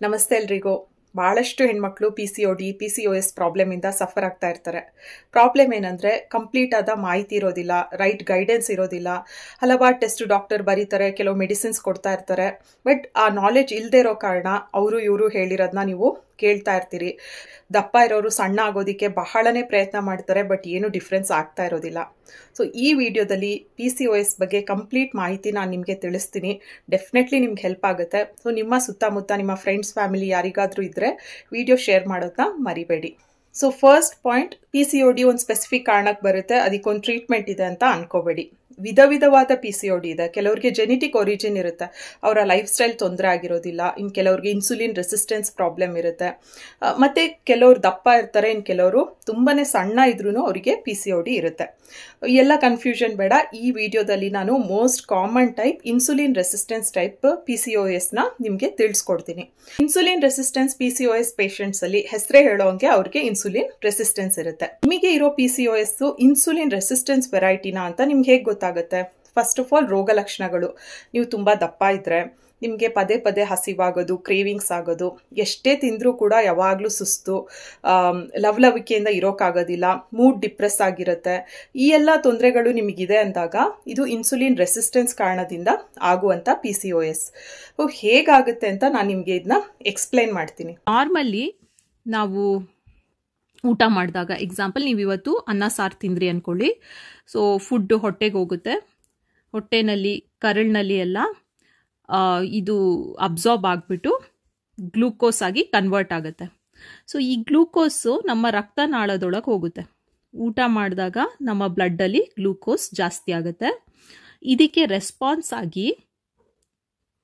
ನಮಸ್ತೆ ಎಲ್ರಿಗೂ. ಬಹಳಷ್ಟು ಹೆಣ್ಮಕ್ಳು PCOD, PCOS ಪ್ರಾಬ್ಲಮ್ ಇಂದ ಸಫರ್ ಆಗ್ತಾ ಇರ್ತಾರೆ. ಪ್ರಾಬ್ಲಮ್ ಏನಂದ್ರೆ ಕಂಪ್ಲೀಟ್ ಆದ ಮಾಹಿತಿ ಇರೋದಿಲ್ಲ, ರೈಟ್ ಗೈಡೆನ್ಸ್ ಇರೋದಿಲ್ಲ. ಹಲವಾರು ಟೆಸ್ಟ್ ಡಾಕ್ಟರ್ ಬರೀತಾರೆ, ಕೆಲವು ಮೆಡಿಸಿನ್ಸ್ ಕೊಡ್ತಾ ಇರ್ತಾರೆ. ಬಟ್ ಆ ನಾಲೆಡ್ಜ್ ಇಲ್ಲದೆ ಇರೋ ಕಾರಣ ಅವರು ಇವರು ಹೇಳಿರೋದನ್ನ ನೀವು ಕೇಳ್ತಾ ಇರ್ತೀರಿ. ದಪ್ಪ ಇರೋರು ಸಣ್ಣ ಆಗೋದಕ್ಕೆ ಬಹಳನೇ ಪ್ರಯತ್ನ ಮಾಡ್ತಾರೆ, ಬಟ್ ಏನು ಡಿಫ್ರೆನ್ಸ್ ಆಗ್ತಾ ಇರೋದಿಲ್ಲ. ಸೊ ಈ ವಿಡಿಯೋದಲ್ಲಿ PCOS ಬಗ್ಗೆ ಕಂಪ್ಲೀಟ್ ಮಾಹಿತಿ ನಾನು ನಿಮಗೆ ತಿಳಿಸ್ತೀನಿ. ಡೆಫಿನೆಟ್ಲಿ ನಿಮ್ಗೆ ಹೆಲ್ಪ್ ಆಗುತ್ತೆ. ಸೊ ನಿಮ್ಮ ಸುತ್ತಮುತ್ತ ನಿಮ್ಮ ಫ್ರೆಂಡ್ಸ್, ಫ್ಯಾಮಿಲಿ ಯಾರಿಗಾದರೂ ಇದ್ದರೆ ವಿಡಿಯೋ ಶೇರ್ ಮಾಡೋದನ್ನ ಮರಿಬೇಡಿ. ಸೊ ಫಸ್ಟ್ ಪಾಯಿಂಟ್, PCOD ಒಂದು ಸ್ಪೆಸಿಫಿಕ್ ಕಾರಣಕ್ಕೆ ಬರುತ್ತೆ, ಅದಕ್ಕೊಂದು ಟ್ರೀಟ್ಮೆಂಟ್ ಇದೆ ಅಂತ ಅನ್ಕೋಬೇಡಿ. ವಿಧವಾದ PCOD ಇದೆ. ಕೆಲವ್ರಿಗೆ ಜೆನೆಟಿಕ್ ಒರಿಜಿನ್ ಇರುತ್ತೆ, ಅವರ ಲೈಫ್ ಸ್ಟೈಲ್ ತೊಂದರೆ ಆಗಿರೋದಿಲ್ಲ. ಇನ್ನು ಕೆಲವ್ರಿಗೆ ಇನ್ಸುಲಿನ್ ರೆಸಿಸ್ಟೆನ್ಸ್ ಪ್ರಾಬ್ಲಮ್ ಇರುತ್ತೆ. ಮತ್ತು ಕೆಲವ್ರು ದಪ್ಪ ಇರ್ತಾರೆ, ಇನ್ನು ಕೆಲವರು ತುಂಬಾ ಸಣ್ಣ ಇದ್ರೂ ಅವರಿಗೆ PCOD ಇರುತ್ತೆ. ಎಲ್ಲ ಕನ್ಫ್ಯೂಷನ್ ಬೇಡ. ಈ ವಿಡಿಯೋದಲ್ಲಿ ನಾನು most common type insulin resistance type PCOSನ ನಿಮಗೆ ತಿಳಿಸ್ಕೊಡ್ತೀನಿ. ಇನ್ಸುಲಿನ್ ರೆಸಿಸ್ಟೆನ್ಸ್ PCOS ಪೇಷಂಟ್ಸಲ್ಲಿ ಹೆಸರೇ ಹೇಳೋಂಗೆ ಅವ್ರಿಗೆ ಇನ್ಸುಲಿನ್ ರೆಸಿಸ್ಟೆನ್ಸ್ ಇರುತ್ತೆ. ನಿಮಗೆ ಇರೋ PCOS ಇನ್ಸುಲಿನ್ ರೆಸಿಸ್ಟೆನ್ಸ್ ವೆರೈಟಿನಾ ಅಂತ ನಿಮ್ಗೆ ಹೇಗೆ ಗೊತ್ತಾಗುತ್ತೆ? ಫಸ್ಟ್ ಆಫ್ ಆಲ್ ರೋಗ ಲಕ್ಷಣಗಳು. ನೀವು ತುಂಬ ದಪ್ಪ ಇದ್ದರೆ ನಿಮಗೆ ಪದೇ ಪದೇ ಹಸಿವಾಗೋದು, ಕ್ರೇವಿಂಗ್ಸ್ ಆಗೋದು, ಎಷ್ಟೇ ತಿಂದರೂ ಕೂಡ ಯಾವಾಗಲೂ ಸುಸ್ತು, ಲವಲವಿಕೆಯಿಂದ ಇರೋಕ್ಕಾಗೋದಿಲ್ಲ, ಮೂಡ್ ಡಿಪ್ರೆಸ್ ಆಗಿರುತ್ತೆ. ಈ ಎಲ್ಲ ತೊಂದರೆಗಳು ನಿಮಗಿದೆ ಅಂದಾಗ ಇದು ಇನ್ಸುಲಿನ್ ರೆಸಿಸ್ಟೆನ್ಸ್ ಕಾರಣದಿಂದ ಆಗುವಂಥ PCOS. ಹೇಗಾಗುತ್ತೆ ಅಂತ ನಾನು ನಿಮಗೆ ಇದನ್ನ ಎಕ್ಸ್ಪ್ಲೈನ್ ಮಾಡ್ತೀನಿ. ನಾರ್ಮಲಿ ನಾವು ಊಟ ಮಾಡಿದಾಗ, ಎಕ್ಸಾಂಪಲ್ ನೀವು ಇವತ್ತು ಅನ್ನ ಸಾರು ತಿಂದ್ರಿ ಅಂದ್ಕೊಳ್ಳಿ. ಸೊ ಫುಡ್ ಹೊಟ್ಟೆಗೆ ಹೋಗುತ್ತೆ, ಹೊಟ್ಟೆನಲ್ಲಿ ಕರಳಿನಲ್ಲಿ ಎಲ್ಲ ಇದು ಅಬ್ಸಾರ್ಬ್ ಆಗಿಬಿಟ್ಟು ಗ್ಲೂಕೋಸ್ ಆಗಿ ಕನ್ವರ್ಟ್ ಆಗುತ್ತೆ. ಸೊ ಈ ಗ್ಲೂಕೋಸು ನಮ್ಮ ರಕ್ತನಾಳದೊಳಗೆ ಹೋಗುತ್ತೆ. ಊಟ ಮಾಡಿದಾಗ ನಮ್ಮ ಬ್ಲಡ್ಡಲ್ಲಿ ಗ್ಲೂಕೋಸ್ ಜಾಸ್ತಿ ಆಗುತ್ತೆ. ಇದಕ್ಕೆ ರೆಸ್ಪಾನ್ಸ್ ಆಗಿ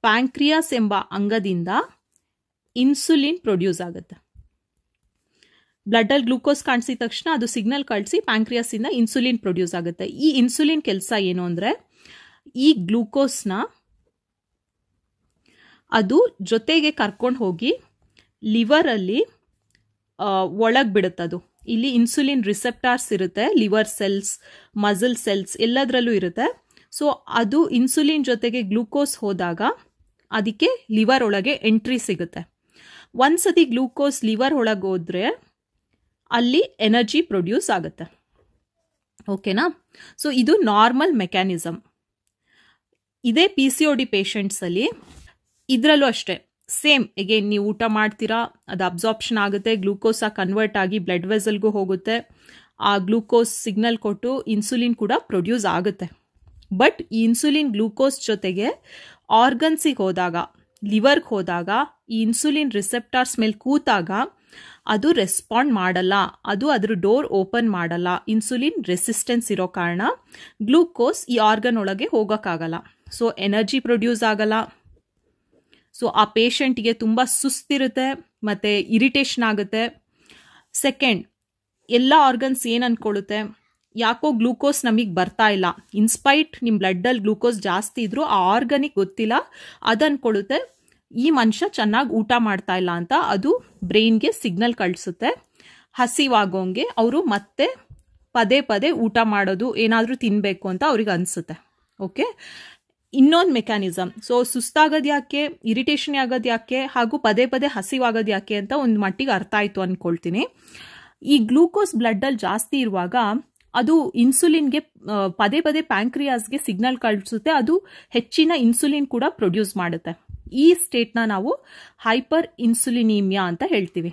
ಪ್ಯಾಂಕ್ರಿಯಾಸ್ ಎಂಬ ಅಂಗದಿಂದ ಇನ್ಸುಲಿನ್ ಪ್ರೊಡ್ಯೂಸ್ ಆಗುತ್ತೆ. ಬ್ಲಡ್ಡಲ್ಲಿ ಗ್ಲೂಕೋಸ್ ಕಾಣಿಸಿದ ತಕ್ಷಣ ಅದು ಸಿಗ್ನಲ್ ಕಳಿಸಿ ಪ್ಯಾಂಕ್ರಿಯಾಸಿಂದ ಇನ್ಸುಲಿನ್ ಪ್ರೊಡ್ಯೂಸ್ ಆಗುತ್ತೆ. ಈ ಇನ್ಸುಲಿನ್ ಕೆಲಸ ಏನು ಅಂದರೆ, ಈ ಗ್ಲೂಕೋಸ್ನ ಅದು ಜೊತೆಗೆ ಕರ್ಕೊಂಡು ಹೋಗಿ ಲಿವರಲ್ಲಿ ಒಳಗೆ ಬಿಡುತ್ತದು. ಇಲ್ಲಿ ಇನ್ಸುಲಿನ್ ರಿಸೆಪ್ಟಾರ್ಸ್ ಇರುತ್ತೆ, ಲಿವರ್ ಸೆಲ್ಸ್, ಮಸಲ್ ಸೆಲ್ಸ್ ಎಲ್ಲದರಲ್ಲೂ ಇರುತ್ತೆ. ಸೊ ಅದು ಇನ್ಸುಲಿನ್ ಜೊತೆಗೆ ಗ್ಲೂಕೋಸ್ ಹೋದಾಗ ಅದಕ್ಕೆ ಲಿವರ್ ಒಳಗೆ ಎಂಟ್ರಿ ಸಿಗುತ್ತೆ. ಒಂದ್ಸತಿ ಗ್ಲೂಕೋಸ್ ಲಿವರ್ ಒಳಗೆ ಹೋದ್ರೆ ಅಲ್ಲಿ ಎನರ್ಜಿ ಪ್ರೊಡ್ಯೂಸ್ ಆಗುತ್ತೆ. ಓಕೆನಾ? ಸೊ ಇದು ನಾರ್ಮಲ್ ಮೆಕ್ಯಾನಿಸಮ್. ಇದೇ PCOD ಪೇಷಂಟ್ಸಲ್ಲಿ ಇದರಲ್ಲೂ ಅಷ್ಟೇ ಸೇಮ್. ಎಗೇನ್ ನೀವು ಊಟ ಮಾಡ್ತೀರಾ, ಅದು ಅಬ್ಸಾರ್ಪ್ಷನ್ ಆಗುತ್ತೆ, ಗ್ಲೂಕೋಸ್ ಕನ್ವರ್ಟ್ ಆಗಿ ಬ್ಲಡ್ ವೆಸಲ್ಗೂ ಹೋಗುತ್ತೆ. ಆ ಗ್ಲೂಕೋಸ್ ಸಿಗ್ನಲ್ ಕೊಟ್ಟು ಇನ್ಸುಲಿನ್ ಕೂಡ ಪ್ರೊಡ್ಯೂಸ್ ಆಗುತ್ತೆ. ಬಟ್ ಈ ಇನ್ಸುಲಿನ್ ಗ್ಲೂಕೋಸ್ ಜೊತೆಗೆ ಆರ್ಗನ್ಸಿಗೆ ಹೋದಾಗ, ಲಿವರ್ಗೆ ಹೋದಾಗ, ಈ ಇನ್ಸುಲಿನ್ ರಿಸೆಪ್ಟಾರ್ಸ್ ಮೇಲೆ ಕೂತಾಗ ಅದು ರೆಸ್ಪಾಂಡ್ ಮಾಡಲ್ಲ, ಅದು ಅದ್ರ ಡೋರ್ ಓಪನ್ ಮಾಡಲ್ಲ. ಇನ್ಸುಲಿನ್ ರೆಸಿಸ್ಟೆನ್ಸ್ ಇರೋ ಕಾರಣ ಗ್ಲೂಕೋಸ್ ಈ ಆರ್ಗನ್ ಒಳಗೆ ಹೋಗೋಕ್ಕಾಗಲ್ಲ. ಸೊ ಎನರ್ಜಿ ಪ್ರೊಡ್ಯೂಸ್ ಆಗಲ್ಲ. ಸೊ ಆ ಪೇಷಂಟ್ಗೆ ತುಂಬ ಸುಸ್ತಿರುತ್ತೆ ಮತ್ತು ಇರಿಟೇಷನ್ ಆಗುತ್ತೆ. ಸೆಕೆಂಡ್, ಎಲ್ಲ ಆರ್ಗನ್ಸ್ ಏನು ಅಂದ್ಕೊಳ್ಳುತ್ತೆ, ಯಾಕೋ ಗ್ಲೂಕೋಸ್ ನಮಗೆ ಬರ್ತಾ ಇಲ್ಲ. ಇನ್ಸ್ಪೈಟ್ ನಿಮ್ಮ ಬ್ಲಡ್ಡಲ್ಲಿ ಗ್ಲೂಕೋಸ್ ಜಾಸ್ತಿ ಇದ್ರೂ ಆ ಆರ್ಗನಿಗೆ ಗೊತ್ತಿಲ್ಲ, ಅದು ಅಂದ್ಕೊಳ್ಳುತ್ತೆ ಈ ಮನುಷ್ಯ ಚೆನ್ನಾಗಿ ಊಟ ಮಾಡ್ತಾ ಇಲ್ಲ ಅಂತ. ಅದು ಬ್ರೈನ್ಗೆ ಸಿಗ್ನಲ್ ಕಳಿಸುತ್ತೆ. ಹಸಿವಾಗೋಂಗೆ ಅವರು ಮತ್ತೆ ಪದೇ ಪದೇ ಊಟ ಮಾಡೋದು, ಏನಾದರೂ ತಿನ್ನಬೇಕು ಅಂತ ಅವ್ರಿಗೆ ಅನಿಸುತ್ತೆ. ಓಕೆ, ಇನ್ನೊಂದು ಮೆಕ್ಯಾನಿಸಮ್. ಸೊ ಸುಸ್ತಾಗೋದು ಯಾಕೆ, ಇರಿಟೇಷನ್ ಆಗೋದು ಯಾಕೆ, ಹಾಗೂ ಪದೇ ಪದೇ ಹಸಿವಾಗೋದು ಯಾಕೆ ಅಂತ ಒಂದು ಮಟ್ಟಿಗೆ ಅರ್ಥ ಆಯಿತು ಅಂದ್ಕೊಳ್ತೀನಿ. ಈ ಗ್ಲೂಕೋಸ್ ಬ್ಲಡ್ಡಲ್ಲಿ ಜಾಸ್ತಿ ಇರುವಾಗ ಅದು ಇನ್ಸುಲಿನ್ಗೆ ಪದೇ ಪದೇ ಪ್ಯಾಂಕ್ರಿಯಾಸ್ಗೆ ಸಿಗ್ನಲ್ ಕಳಿಸುತ್ತೆ. ಅದು ಹೆಚ್ಚಿನ ಇನ್ಸುಲಿನ್ ಕೂಡ ಪ್ರೊಡ್ಯೂಸ್ ಮಾಡುತ್ತೆ. ಈ ಸ್ಟೇಟ್ನ ನಾವು ಹೈಪರ್ ಇನ್ಸುಲಿನೀಮಿಯಾ ಅಂತ ಹೇಳ್ತೀವಿ.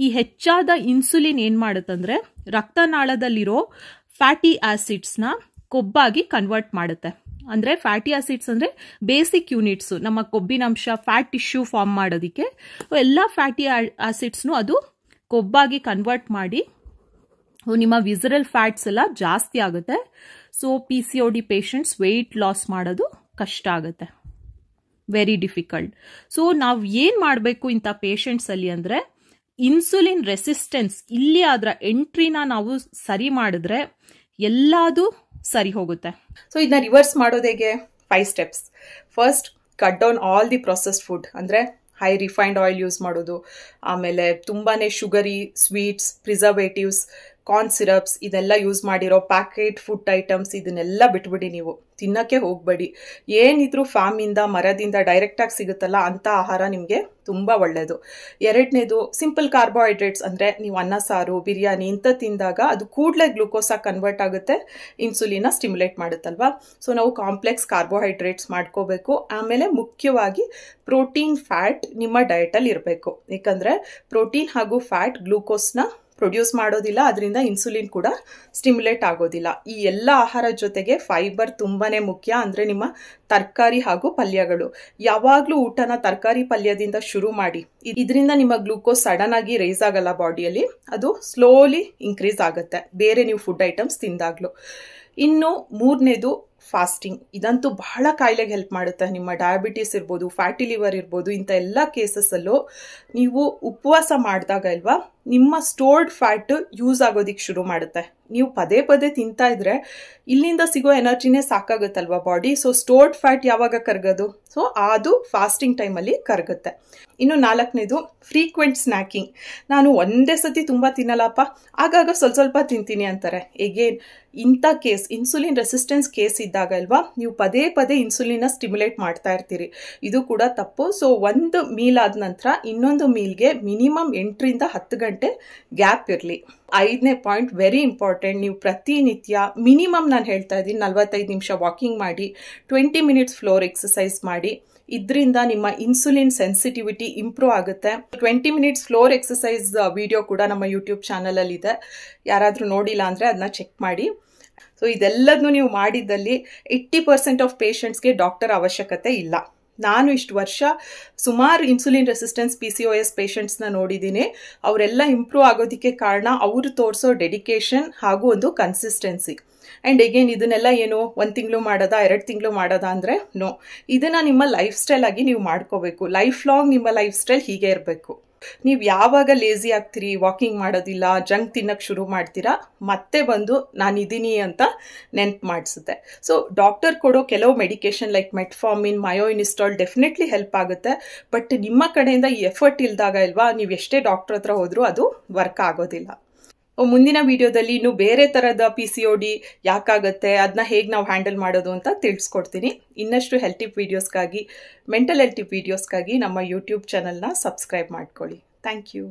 ಈ ಹೆಚ್ಚಾದ ಇನ್ಸುಲಿನ್ ಏನು ಮಾಡುತ್ತಂದ್ರೆ ರಕ್ತನಾಳದಲ್ಲಿರೋ ಫ್ಯಾಟಿ ಆಸಿಡ್ಸ್ನ ಕೊಬ್ಬಾಗಿ ಕನ್ವರ್ಟ್ ಮಾಡುತ್ತೆ. ಅಂದರೆ ಫ್ಯಾಟಿ ಆಸಿಡ್ಸ್ ಅಂದರೆ ಬೇಸಿಕ್ ಯೂನಿಟ್ಸು, ನಮ್ಮ ಕೊಬ್ಬಿನಂಶ, ಫ್ಯಾಟ್ ಟಿಶ್ಯೂ ಫಾರ್ಮ್ ಮಾಡೋದಕ್ಕೆ ಎಲ್ಲ ಫ್ಯಾಟಿ ಆಸಿಡ್ಸ್ನು ಅದು ಕೊಬ್ಬಾಗಿ ಕನ್ವರ್ಟ್ ಮಾಡಿ ನಿಮ್ಮ ವಿಸರಲ್ ಫ್ಯಾಟ್ಸ್ ಎಲ್ಲ ಜಾಸ್ತಿ ಆಗುತ್ತೆ. So PCOD patients weight loss ಮಾಡೋದು ಕಷ್ಟ ಆಗುತ್ತೆ, ವೆರಿ ಡಿಫಿಕಲ್ಟ್. ಸೊ ನಾವು ಏನು ಮಾಡಬೇಕು ಇಂಥ ಪೇಷಂಟ್ಸಲ್ಲಿ ಅಂದರೆ, ಇನ್ಸುಲಿನ್ ರೆಸಿಸ್ಟೆನ್ಸ್ ಇಲ್ಲಿ ಅದರ ಎಂಟ್ರಿನ ನಾವು ಸರಿ ಮಾಡಿದ್ರೆ ಎಲ್ಲದೂ ಸರಿ ಹೋಗುತ್ತೆ. ಸೊ ಇದನ್ನ ರಿವರ್ಸ್ ಮಾಡೋದು ಹೇಗೆ? 5 steps. First, cut down all the processed food, ಅಂದರೆ ಹೈ ರಿಫೈನ್ಡ್ ಆಯಿಲ್ ಯೂಸ್ ಮಾಡೋದು, ಆಮೇಲೆ ತುಂಬಾ sugary, sweets, preservatives, corn syrups ಇದೆಲ್ಲ ಯೂಸ್ ಮಾಡಿರೋ ಪ್ಯಾಕೆಟ್ ಫುಡ್ ಐಟಮ್ಸ್ ಇದನ್ನೆಲ್ಲ ಬಿಟ್ಬಿಡಿ. ನೀವು ತಿನ್ನಕ್ಕೆ ಹೋಗಬೇಡಿ. ಏನಿದ್ರು ಫಾರ್ಮಿಂದ ಮರದಿಂದ ಡೈರೆಕ್ಟಾಗಿ ಸಿಗುತ್ತಲ್ಲ ಅಂಥ ಆಹಾರ ನಿಮಗೆ ತುಂಬ ಒಳ್ಳೆಯದು. ಎರಡನೇದು ಸಿಂಪಲ್ ಕಾರ್ಬೋಹೈಡ್ರೇಟ್ಸ್, ಅಂದರೆ ನೀವು ಅನ್ನ ಸಾರು ಬಿರಿಯಾನಿ ಇಂಥ ತಿಂದಾಗ ಅದು ಕೂಡಲೇ ಗ್ಲೂಕೋಸಾಗಿ ಕನ್ವರ್ಟ್ ಆಗುತ್ತೆ, ಇನ್ಸುಲಿನ ಸ್ಟಿಮ್ಯುಲೇಟ್ ಮಾಡುತ್ತಲ್ವಾ. ಸೊ ನಾವು ಕಾಂಪ್ಲೆಕ್ಸ್ ಕಾರ್ಬೋಹೈಡ್ರೇಟ್ಸ್ ಮಾಡ್ಕೋಬೇಕು. ಆಮೇಲೆ ಮುಖ್ಯವಾಗಿ ಪ್ರೋಟೀನ್ ಫ್ಯಾಟ್ ನಿಮ್ಮ ಡಯಟಲ್ಲಿ ಇರಬೇಕು. ಏಕೆಂದರೆ ಪ್ರೋಟೀನ್ ಹಾಗೂ ಫ್ಯಾಟ್ ಗ್ಲೂಕೋಸ್ನ ಪ್ರೊಡ್ಯೂಸ್ ಮಾಡೋದಿಲ್ಲ, ಅದರಿಂದ ಇನ್ಸುಲಿನ್ ಕೂಡ ಸ್ಟಿಮ್ಯುಲೇಟ್ ಆಗೋದಿಲ್ಲ. ಈ ಎಲ್ಲ ಆಹಾರದ ಜೊತೆಗೆ ಫೈಬರ್ ತುಂಬಾ ಮುಖ್ಯ. ಅಂದರೆ ನಿಮ್ಮ ತರಕಾರಿ ಹಾಗೂ ಪಲ್ಯಗಳು, ಯಾವಾಗಲೂ ಊಟನ ತರಕಾರಿ ಪಲ್ಯದಿಂದ ಶುರು ಮಾಡಿ. ಇದರಿಂದ ನಿಮ್ಮ ಗ್ಲೂಕೋಸ್ ಸಡನ್ ಆಗಿ ರೈಸ್ ಆಗಲ್ಲ ಬಾಡಿಯಲ್ಲಿ, ಅದು ಸ್ಲೋಲಿ ಇನ್ಕ್ರೀಸ್ ಆಗುತ್ತೆ ಬೇರೆ ನೀವು ಫುಡ್ ಐಟಮ್ಸ್ ತಿಂದಾಗಲೂ. ಇನ್ನು ಮೂರನೇದು ಫಾಸ್ಟಿಂಗ್. ಇದಂತೂ ಬಹಳ ಕಾಯಿಲೆಗೆ ಹೆಲ್ಪ್ ಮಾಡುತ್ತೆ. ನಿಮ್ಮ ಡಯಾಬಿಟಿಸ್ ಇರ್ಬೋದು, ಫ್ಯಾಟಿ ಲಿವರ್ ಇರ್ಬೋದು, ಇಂಥ ಎಲ್ಲ ಕೇಸಸ್ಸಲ್ಲೂ ನೀವು ಉಪವಾಸ ಮಾಡಿದಾಗ ಅಲ್ವಾ ನಿಮ್ಮ ಸ್ಟೋರ್ಡ್ ಫ್ಯಾಟ್ ಯೂಸ್ ಆಗೋದಿಕ್ಕೆ ಶುರು ಮಾಡುತ್ತೆ. ನೀವು ಪದೇ ಪದೇ ತಿಂತಾ ಇದ್ರೆ ಇಲ್ಲಿಂದ ಸಿಗೋ ಎನರ್ಜಿನೇ ಸಾಕಾಗುತ್ತಲ್ವಾ ಬಾಡಿ. ಸೊ ಸ್ಟೋರ್ಡ್ ಫ್ಯಾಟ್ ಯಾವಾಗ ಕರಗೋದು? ಸೊ ಅದು ಫಾಸ್ಟಿಂಗ್ ಟೈಮಲ್ಲಿ ಕರಗುತ್ತೆ. ಇನ್ನು ನಾಲ್ಕನೇದು ಫ್ರೀಕ್ವೆಂಟ್ ಸ್ನ್ಯಾಕಿಂಗ್. ನಾನು ಒಂದೇ ಸತಿ ತುಂಬ ತಿನ್ನಲ್ಲಪ್ಪ, ಆಗಾಗ ಸ್ವಲ್ಪ ತಿಂತೀನಿ ಅಂತಾರೆ. ಎಗೇನ್ ಇಂಥ ಕೇಸ್, ಇನ್ಸುಲಿನ್ ರೆಸಿಸ್ಟೆನ್ಸ್ ಕೇಸ್ ಇದ್ದಾಗ ಅಲ್ವಾ ನೀವು ಪದೇ ಪದೇ ಇನ್ಸುಲಿನ್ನ ಸ್ಟಿಮ್ಯುಲೇಟ್ ಮಾಡ್ತಾ ಇರ್ತೀರಿ. ಇದು ಕೂಡ ತಪ್ಪು. ಸೊ ಒಂದು ಮೀಲ್ ಆದ ನಂತರ ಇನ್ನೊಂದು ಮೀಲ್ಗೆ ಮಿನಿಮಮ್ 8 ರಿಂದ 10 ಗಂಟೆ ಗ್ಯಾಪ್ ಇರಲಿ. 5ನೇ ಪಾಯಿಂಟ್ ವೆರಿ ಇಂಪಾರ್ಟೆಂಟ್. ನೀವು ಪ್ರತಿನಿತ್ಯ ಮಿನಿಮಮ್ ನಾನು ಹೇಳ್ತಾ ಇದ್ದೀನಿ 45 ನಿಮಿಷ ವಾಕಿಂಗ್ ಮಾಡಿ, 20 ಮಿನಿಟ್ಸ್ ಫ್ಲೋರ್ ಎಕ್ಸಸೈಸ್ ಮಾಡಿ. ಇದರಿಂದ ನಿಮ್ಮ ಇನ್ಸುಲಿನ್ ಸೆನ್ಸಿಟಿವಿಟಿ ಇಂಪ್ರೂವ್ ಆಗುತ್ತೆ. 20 ಮಿನಿಟ್ಸ್ ಫ್ಲೋರ್ ಎಕ್ಸಸೈಸ್ ವಿಡಿಯೋ ಕೂಡ ನಮ್ಮ ಯೂಟ್ಯೂಬ್ ಚಾನಲಲ್ಲಿ ಇದೆ. ಯಾರಾದರೂ ನೋಡಿಲ್ಲ ಅಂದರೆ ಅದನ್ನ ಚೆಕ್ ಮಾಡಿ. ಸೊ ಇದೆಲ್ಲದನ್ನು ನೀವು ಮಾಡಿದ್ದಲ್ಲಿ 80% ಆಫ್ ಪೇಷಂಟ್ಸ್ಗೆ ಡಾಕ್ಟರ್ ಅವಶ್ಯಕತೆ ಇಲ್ಲ. ನಾನು ಇಷ್ಟು ವರ್ಷ ಸುಮಾರು ಇನ್ಸುಲಿನ್ ರೆಸಿಸ್ಟೆನ್ಸ್ PCOS ಪೇಷಂಟ್ಸ್ನ ನೋಡಿದ್ದೀನಿ. ಅವರೆಲ್ಲ ಇಂಪ್ರೂವ್ ಆಗೋದಕ್ಕೆ ಕಾರಣ ಅವರು ತೋರಿಸೋ ಡೆಡಿಕೇಶನ್ ಹಾಗೂ ಒಂದು ಕನ್ಸಿಸ್ಟೆನ್ಸಿ. ಆ್ಯಂಡ್ ಎಗೇನ್ ಇದನ್ನೆಲ್ಲ ಏನು 1 ತಿಂಗಳು ಮಾಡೋದಾ 2 ತಿಂಗಳು ಮಾಡೋದಾ ಅಂದರೆ ನೋ. ಇದನ್ನು ನಿಮ್ಮ ಲೈಫ್ ಸ್ಟೈಲ್ ಆಗಿ ನೀವು ಮಾಡ್ಕೋಬೇಕು. ಲೈಫ್ ಲಾಂಗ್ ನಿಮ್ಮ ಲೈಫ್ ಸ್ಟೈಲ್ ಹೀಗೆ ಇರಬೇಕು. ನೀವು ಯಾವಾಗ ಲೇಸಿ ಆಗ್ತೀರಿ, ವಾಕಿಂಗ್ ಮಾಡೋದಿಲ್ಲ, ಜಂಕ್ ತಿನ್ನಕ್ಕೆ ಶುರು ಮಾಡ್ತೀರಾ, ಮತ್ತೆ ಬಂದು ನಾನಿದ್ದೀನಿ ಅಂತ ನೆನ್ಪು ಮಾಡಿಸುತ್ತೆ. ಸೊ ಡಾಕ್ಟರ್ ಕೊಡೋ ಕೆಲವು medication like metformin, myoinositol definitely help ಆಗುತ್ತೆ. ಬಟ್ ನಿಮ್ಮ ಕಡೆಯಿಂದ ಈ ಎಫರ್ಟ್ ಇಲ್ದಾಗ ಅಲ್ವಾ ನೀವು ಎಷ್ಟೇ ಡಾಕ್ಟರ್ ಹತ್ರ ಹೋದರೂ ಅದು ವರ್ಕ್ ಆಗೋದಿಲ್ಲ. ಮುಂದಿನ ವಿಡಿಯೋದಲ್ಲಿ ಇನ್ನು ಬೇರೆ ಥರದ PCOD ಯಾಕಾಗುತ್ತೆ, ಅದನ್ನ ಹೇಗೆ ನಾವು ಹ್ಯಾಂಡಲ್ ಮಾಡೋದು ಅಂತ ತಿಳಿಸ್ಕೊಡ್ತೀನಿ. ಇನ್ನಷ್ಟು ಹೆಲ್ತ್ ಟಿಪ್ ವೀಡಿಯೋಸ್ಗಾಗಿ, ಮೆಂಟಲ್ ಹೆಲ್ತ್ ಟಿಪ್ ವೀಡಿಯೋಸ್ಗಾಗಿ ನಮ್ಮ ಯೂಟ್ಯೂಬ್ ಚಾನಲ್ನ ಸಬ್ಸ್ಕ್ರೈಬ್ ಮಾಡ್ಕೊಳ್ಳಿ. Thank you.